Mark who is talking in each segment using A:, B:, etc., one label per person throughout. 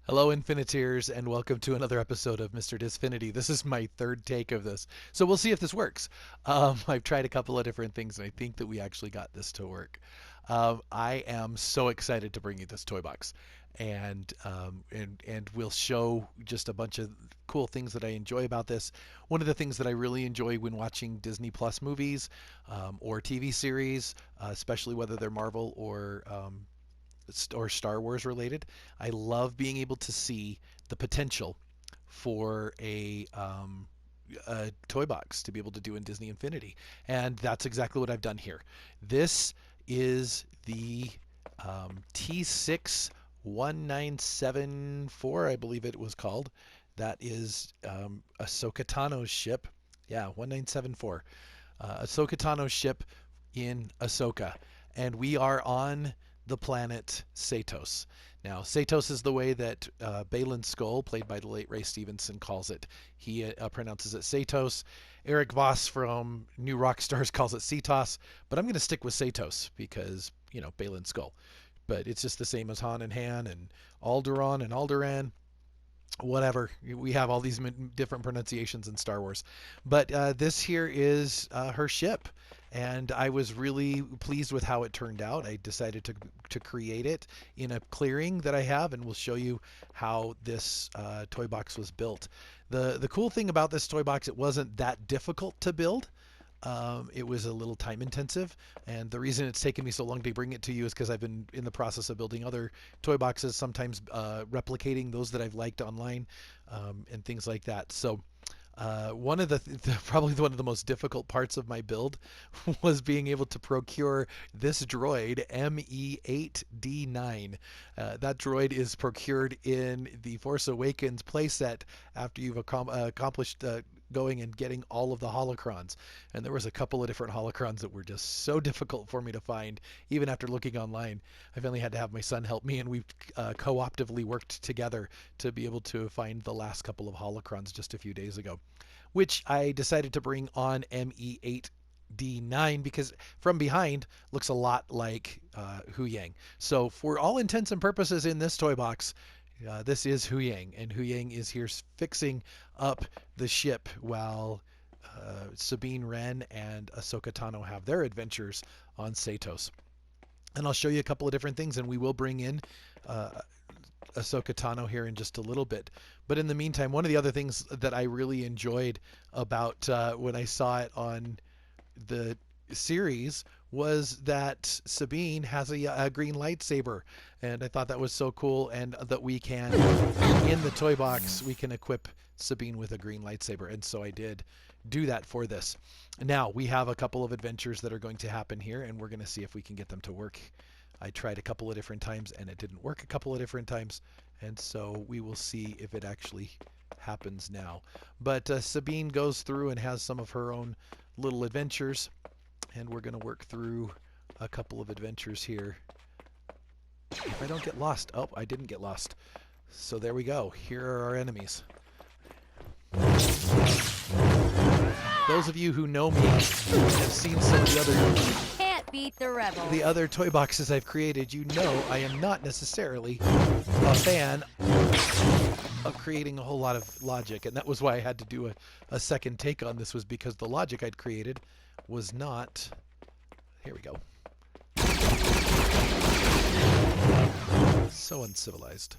A: Hello, Infiniteers, and welcome to another episode of Mr. Disfinity. This is my third take of this, so we'll see if this works. I've tried a couple of different things, and I think that we actually got this to work. I am so excited to bring you this toy box, and we'll show just a bunch of cool things that I enjoy about this. One of the things that I really enjoy when watching Disney Plus movies or TV series, especially whether they're Marvel or Star Wars related. I love being able to see the potential for a toy box to be able to do in Disney Infinity, and that's exactly what I've done here. This is the T61974, I believe it was called. That is Ahsoka Tano's ship. Yeah, 1974. Ahsoka Tano's ship in Ahsoka, and we are on the planet Seatos. Now, Seatos is the way that Baylan Skoll, played by the late Ray Stevenson, calls it. He pronounces it Seatos. Eric Voss from New Rockstars calls it Seatos, but I'm going to stick with Seatos because, Baylan Skoll. But it's just the same as Han and Han and Alderaan and Alderaan, whatever. We have all these different pronunciations in Star Wars. But this here is her ship, and I was really pleased with how it turned out. I decided to create it in a clearing that I have, and we'll show you how this toy box was built. The cool thing about this toy box, it wasn't that difficult to build. It was a little time intensive, and the reason it's taken me so long to bring it to you is because I've been in the process of building other toy boxes, sometimes replicating those that I've liked online, and things like that. So one of probably one of the most difficult parts of my build was being able to procure this droid ME8D9. That droid is procured in the Force Awakens playset after you've accomplished going and getting all of the holocrons. And there was a couple of different holocrons that were just so difficult for me to find, even after looking online. I finally had to have my son help me, and we co-optively worked together to be able to find the last couple of holocrons just a few days ago, which I decided to bring on ME8D9 because from behind looks a lot like Hu Yang. So for all intents and purposes in this toy box, this is Hu Yang, and Hu Yang is here fixing up the ship while Sabine Wren and Ahsoka Tano have their adventures on Seatos. And I'll show you a couple of different things, and we will bring in Ahsoka Tano here in just a little bit. But in the meantime, one of the other things that I really enjoyed about when I saw it on the series was that Sabine has a green lightsaber, and I thought that was so cool, and that we can, in the toy box, we can equip Sabine with a green lightsaber, and so I did do that for this. Now we have a couple of adventures that are going to happen here, and we're going to see if we can get them to work. I tried a couple of different times, and it didn't work a couple of different times, and so we will see if it actually happens now. But Sabine goes through and has some of her own little adventures, and we're going to work through a couple of adventures here. If I don't get lost. Oh, I didn't get lost. So there we go. Here are our enemies. Those of you who know me have seen some of
B: Can't beat the rebel.
A: the other toy boxes I've created. You know I am not necessarily a fan of creating a whole lot of logic, and that was why I had to do a second take on this, was because the logic I'd created was not. Here we go. So uncivilized.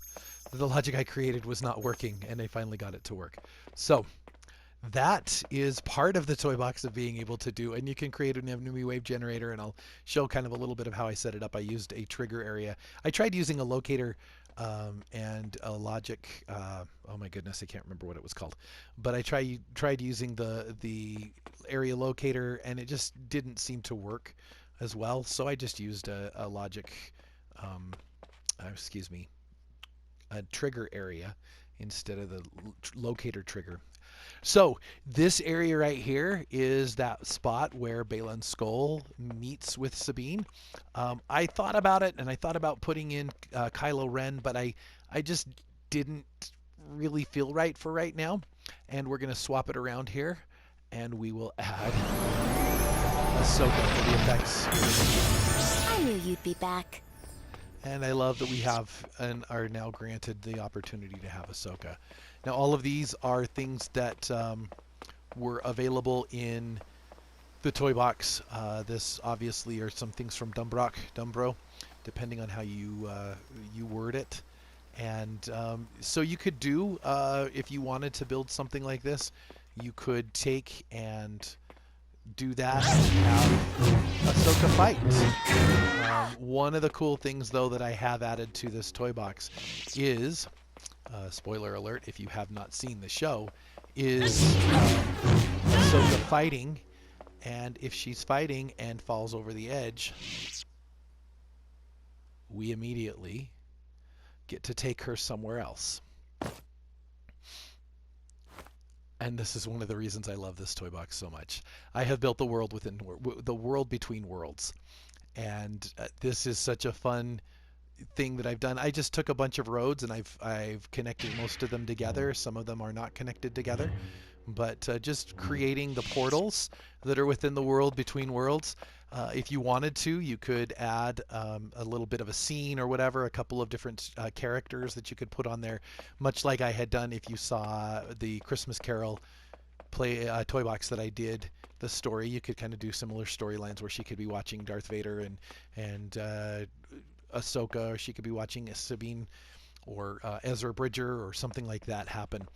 A: The logic I created was not working, and I finally got it to work. So that is part of the toy box of being able to do, and you can create an enemy wave generator, and I'll show kind of a little bit of how I set it up. I used a trigger area. I tried using a locator and a logic. Oh my goodness, I can't remember what it was called. But I tried using the area locator, and it just didn't seem to work as well. So I just used a logic, excuse me, a trigger area instead of the locator trigger. So this area right here is that spot where Baylan Skoll meets with Sabine. I thought about it, and I thought about putting in Kylo Ren, but I just didn't really feel right for right now. And we're going to swap it around here, and we will add Ahsoka for the effects.
B: I knew you'd be back.
A: And I love that we have and are now granted the opportunity to have Ahsoka. Now, all of these are things that were available in the toy box. This obviously are some things from Dumbro, depending on how you word it. And so you could do, if you wanted to build something like this, you could take and do that and have Ahsoka fight. One of the cool things, though, that I have added to this toy box is, spoiler alert if you have not seen the show, is Ahsoka fighting. And if she's fighting and falls over the edge, we immediately get to take her somewhere else. And this is one of the reasons I love this toy box so much. I have built the world within the world between worlds, and this is such a fun thing that I've done. I just took a bunch of roads and I've connected most of them together. Some of them are not connected together, but just creating the portals that are within the world between worlds. If you wanted to, you could add a little bit of a scene or whatever, a couple of different characters that you could put on there, much like I had done if you saw the Christmas Carol toy box that I did. The story, you could kind of do similar storylines where she could be watching Darth Vader and Ahsoka, or she could be watching Sabine or Ezra Bridger or something like that happen.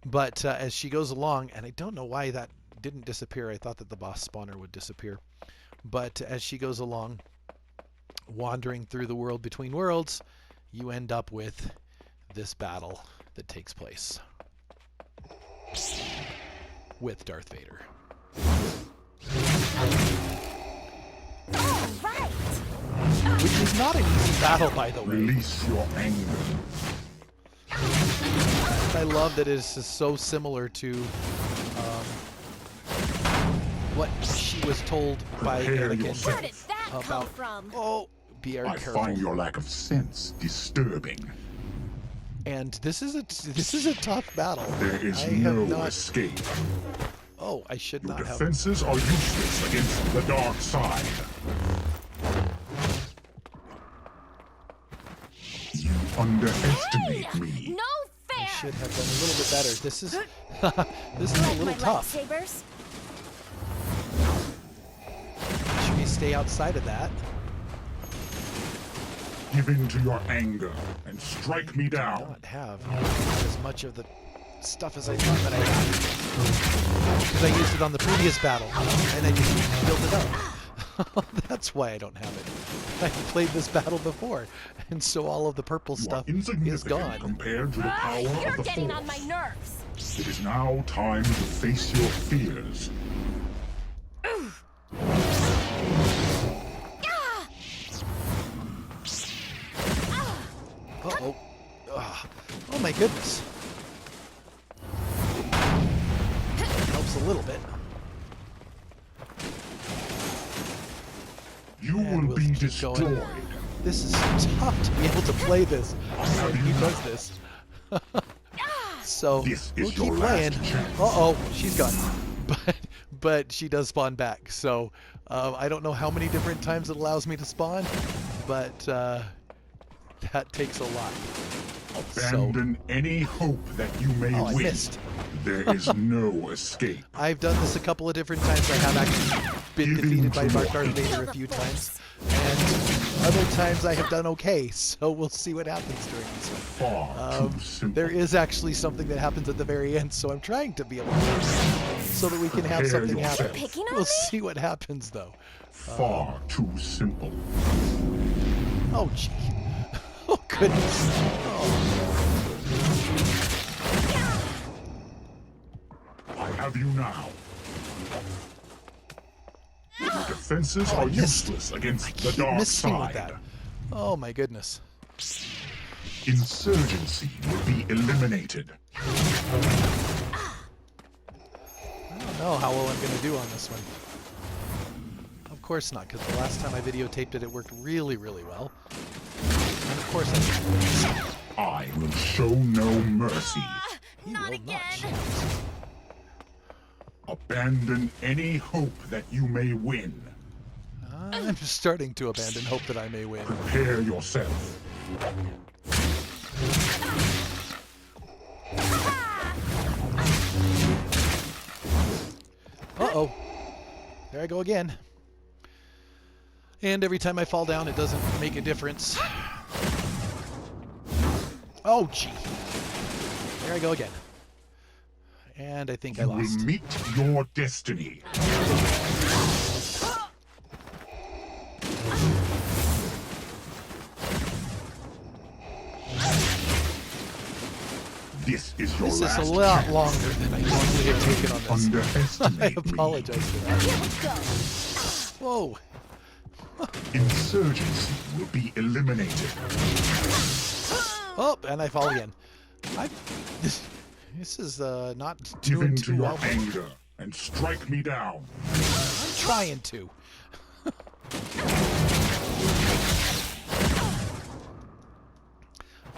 A: But as she goes along, and I don't know why that didn't disappear. I thought that the boss spawner would disappear. But as she goes along, wandering through the world between worlds, you end up with this battle that takes place with Darth Vader.
B: All right.
A: Which is not an easy battle, by the way.
C: Release your anger.
A: I love that it is so similar to what she was told by
C: Prepare
A: Anakin
C: yourself.
B: Where did that come
A: about.
B: from?
A: Oh, be very
C: I
A: careful.
C: find your lack of sense disturbing.
A: And this is a tough battle.
C: There is
A: I
C: no
A: have not.
C: escape.
A: Oh, I should
C: Your
A: not have.
C: defenses are useless against the dark side. You underestimate me.
B: No fair.
A: I should have done a little bit better. This is this is a
B: Like
A: little
B: my
A: tough.
B: lightsabers?
A: Should we stay outside of that?
C: Give in to your anger and strike me down.
A: Not have as much of the stuff as I thought that I had, because I used it on the previous battle and I didn't build it up. That's why I don't have it. I played this battle before, and so all of the purple
C: You are
A: stuff is
C: insignificant
A: gone.
C: compared to the power
B: You're
C: of the
B: getting
C: Force.
B: on my nerves.
C: It is now time to face your fears.
A: Uh-oh. Oh my goodness. Helps a little bit.
C: You
A: And
C: will
A: we'll
C: be
A: keep
C: destroyed.
A: going. This is tough to be able to play this. And he does this. So
C: This
A: we'll
C: is
A: keep
C: your
A: playing.
C: last chance.
A: Uh-oh, she's gone. But she does spawn back. So I don't know how many different times it allows me to spawn, but that takes a lot.
C: Abandon any hope that you may
A: Oh, I
C: win.
A: missed.
C: There is no escape.
A: I've done this a couple of different times. I have actually been
C: Give in
A: defeated by
C: to
A: Darth
C: your
A: Vader a few times, and other times I have done okay. So we'll see what happens during this one.
C: Far too simple.
A: There is actually something that happens at the very end, so I'm trying to be able to so that we can have
C: Prepare
A: something
C: yourself.
A: happen.
B: Picking on
A: We'll
B: me?
A: see what happens though.
C: Far too simple.
A: Oh gee. Oh goodness. Oh.
C: I have you now. Your defenses
A: Oh, I
C: are
A: missed.
C: useless against
A: I
C: the
A: keep
C: dark
A: missing with
C: side.
A: that. Oh my goodness.
C: Insurgency will be eliminated.
A: I don't know how well I'm going to do on this one. Of course not, because the last time I videotaped it, it worked really, really well. And of course I
C: I will show no mercy.
A: He
B: Not
A: will
B: again.
A: not.
C: Abandon any hope that you may win.
A: I'm starting to abandon hope that I may win.
C: Prepare yourself.
A: Uh-oh. There I go again. And every time I fall down, it doesn't make a difference. Oh, gee. There I go again. And I think I
C: You
A: lost.
C: will meet your destiny. This is your
A: This is
C: last
A: a lot
C: chance.
A: longer than I normally have taken on this. I
C: Underestimate me.
A: apologize for that.
B: Here we go.
A: Whoa.
C: Insurgency will be eliminated.
A: Oh, and I fall again. This is not
C: Give
A: doing
C: in to
A: too
C: your
A: well.
C: anger and strike me down.
A: I'm trying to.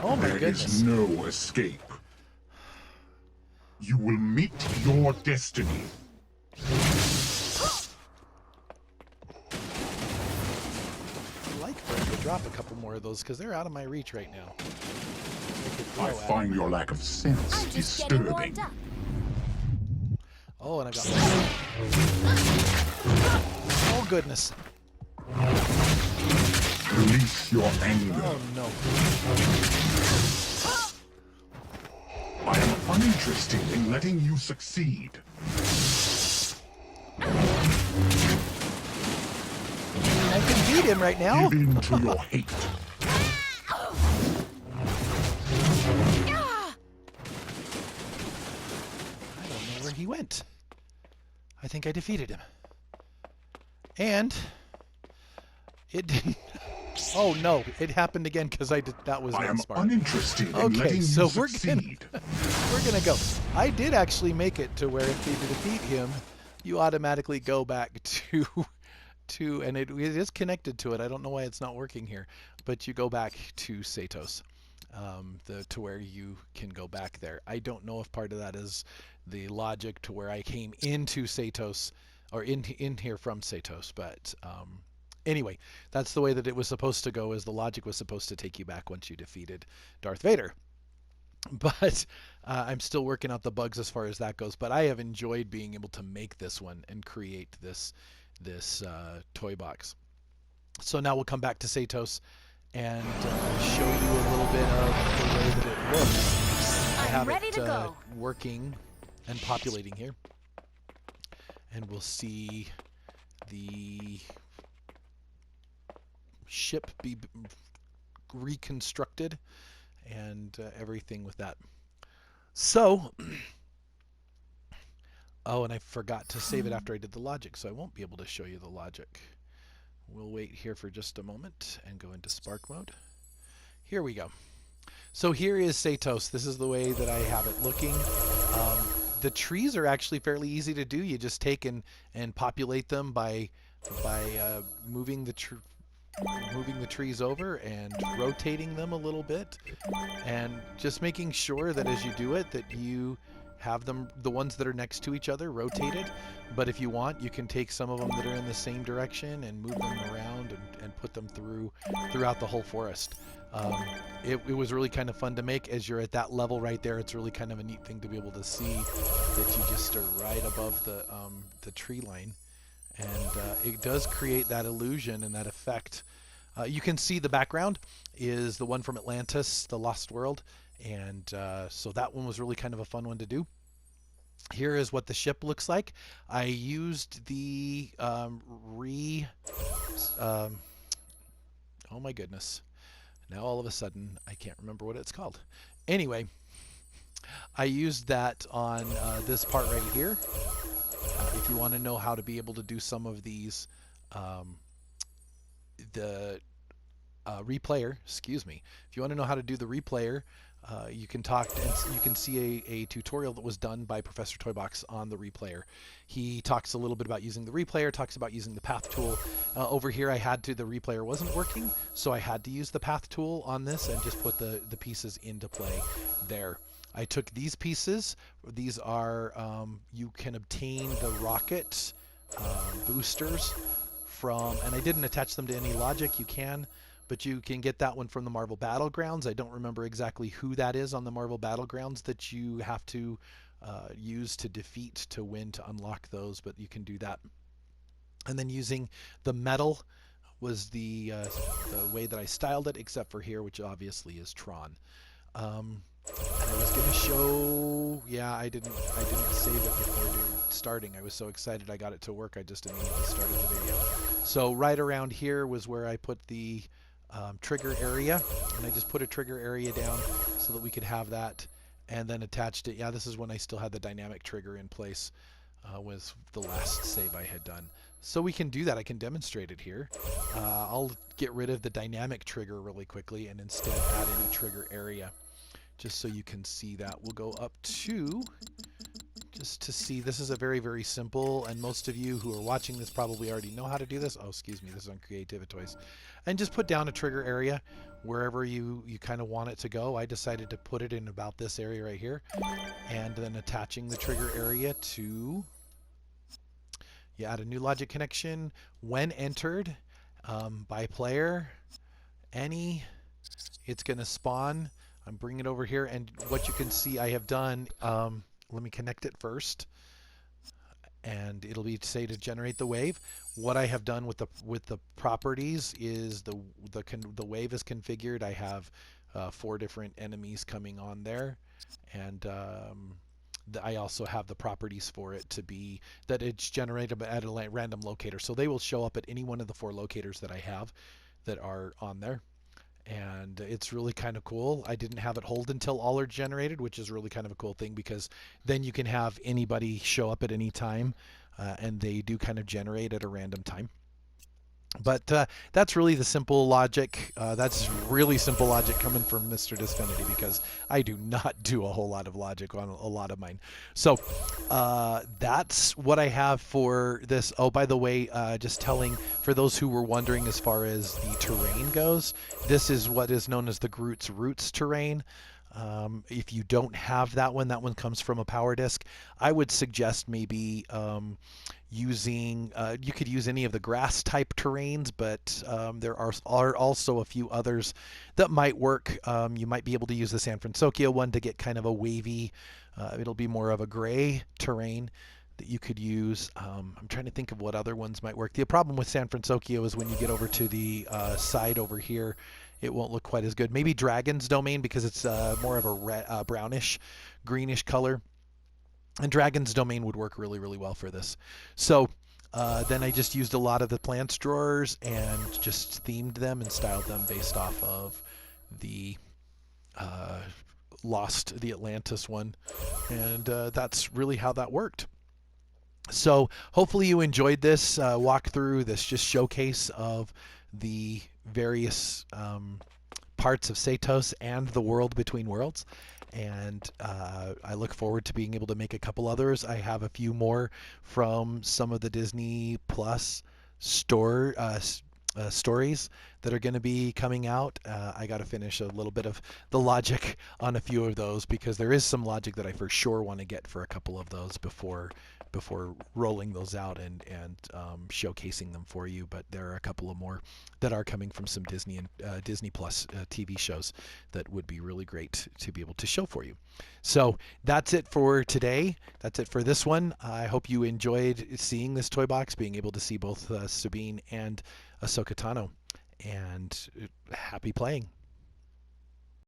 A: Oh my
C: There
A: goodness.
C: is no escape. You will meet your destiny.
A: I'd like for him to drop a couple more of those because they're out of my reach right now.
C: I find your lack of sense
B: I'm just getting
C: disturbing.
B: warmed up.
A: Oh, and I got Oh goodness.
C: Release your anger.
A: Oh no.
C: I am uninterested in letting you succeed.
A: I can beat him right now.
C: Give in to your hate.
A: I don't know where he went. I think I defeated him. And it didn't. Oh no, it happened again because I did. That was
C: I
A: not
C: am
A: smart.
C: uninterested in
A: Okay,
C: letting
A: so
C: you
A: we're gonna
C: succeed.
A: we're gonna go. I did actually make it to where if you defeat him, you automatically go back to and it is connected to it. I don't know why it's not working here, but you go back to Seatos, to where you can go back there. I don't know if part of that is the logic to where I came into Seatos or in here from Seatos, but anyway, that's the way that it was supposed to go. Is the logic was supposed to take you back once you defeated Darth Vader. But I'm still working out the bugs as far as that goes. But I have enjoyed being able to make this one and create this toy box. So now we'll come back to Seatos and show you a little bit of the way that it looks. I
B: I'm
A: have
B: ready
A: it
B: to go.
A: working and populating here. And we'll see the ship be reconstructed and everything with that. So, oh, and I forgot to save it after I did the logic, so I won't be able to show you the logic. We'll wait here for just a moment and go into Spark mode. Here we go. So here is Seatos. This is the way that I have it looking. The trees are actually fairly easy to do. You just take and populate them by moving the trees over and rotating them a little bit, and just making sure that as you do it that you have them, the ones that are next to each other, rotated. But if you want, you can take some of them that are in the same direction and move them around and put them throughout the whole forest. It was really kind of fun to make. As you're at that level right there, it's really kind of a neat thing to be able to see that you just are right above the tree line, and it does create that illusion and that effect. You can see the background is the one from Atlantis, the Lost World, and so that one was really kind of a fun one to do. Here is what the ship looks like. I used the oh my goodness. Now all of a sudden I can't remember what it's called. Anyway, I used that on this part right here. If you want to know how to be able to do some of these, the replayer, excuse me. If you want to know how to do the replayer, you can talk and you can see a tutorial that was done by Professor Toybox on the replayer. He talks a little bit about using the replayer, talks about using the path tool. Over here I had to, the replayer wasn't working, so I had to use the path tool on this and just put the pieces into play there. I took these pieces. These are, you can obtain the rocket boosters from, and I didn't attach them to any logic. You can, but you can get that one from the Marvel Battlegrounds. I don't remember exactly who that is on the Marvel Battlegrounds that you have to use to defeat to win to unlock those, but you can do that. And then using the metal was the way that I styled it, except for here, which obviously is Tron. And I was gonna show. Yeah, I didn't save it before starting. I was so excited I got it to work. I just immediately started the video. So right around here was where I put the trigger area, and I just put a trigger area down so that we could have that, and then attached it. Yeah, this is when I still had the dynamic trigger in place. Was the last save I had done. So we can do that. I can demonstrate it here. I'll get rid of the dynamic trigger really quickly and instead add in a trigger area just so you can see that. We'll go up to, just to see, this is a very, very simple, and most of you who are watching this probably already know how to do this. Oh, excuse me, this is on Creativitoys. And just put down a trigger area wherever you kind of want it to go. I decided to put it in about this area right here, and then attaching the trigger area to, you add a new logic connection when entered by player, any, it's going to spawn. I'm bringing it over here, and what you can see I have done, let me connect it first, and it'll be say to generate the wave. What I have done with the properties is the wave is configured. I have 4 different enemies coming on there, and I also have the properties for it to be that it's generated at a random locator. So they will show up at any one of the 4 locators that I have that are on there. And it's really kind of cool. I didn't have it hold until all are generated, which is really kind of a cool thing, because then you can have anybody show up at any time, and they do kind of generate at a random time. But that's really the simple logic. That's really simple logic coming from Mr. Disfinity, because I do not do a whole lot of logic on a lot of mine. So that's what I have for this. Oh, by the way, just telling for those who were wondering as far as the terrain goes, this is what is known as the Groot's Roots terrain. If you don't have that one comes from a power disc. I would suggest maybe using, you could use any of the grass type terrains, but there are also a few others that might work. You might be able to use the San Francisco one to get kind of a wavy, it'll be more of a gray terrain that you could use. I'm trying to think of what other ones might work. The problem with San Francisco is when you get over to the side over here, it won't look quite as good. Maybe Dragon's Domain, because it's more of a red, brownish, greenish color. And Dragon's Domain would work really, really well for this. So then I just used a lot of the plants drawers and just themed them and styled them based off of the Lost, the Atlantis one. And that's really how that worked. So hopefully you enjoyed this walkthrough, this just showcase of the various parts of Seatos and the world between worlds. And I look forward to being able to make a couple others. I have a few more from some of the Disney Plus stories that are going to be coming out. I got to finish a little bit of the logic on a few of those, because there is some logic that I for sure want to get for a couple of those before rolling those out and showcasing them for you. But there are a couple of more that are coming from some Disney and Disney Plus TV shows that would be really great to be able to show for you. So that's it for today. That's it for this one. I hope you enjoyed seeing this toy box, being able to see both Sabine and Ahsoka Tano, and happy playing.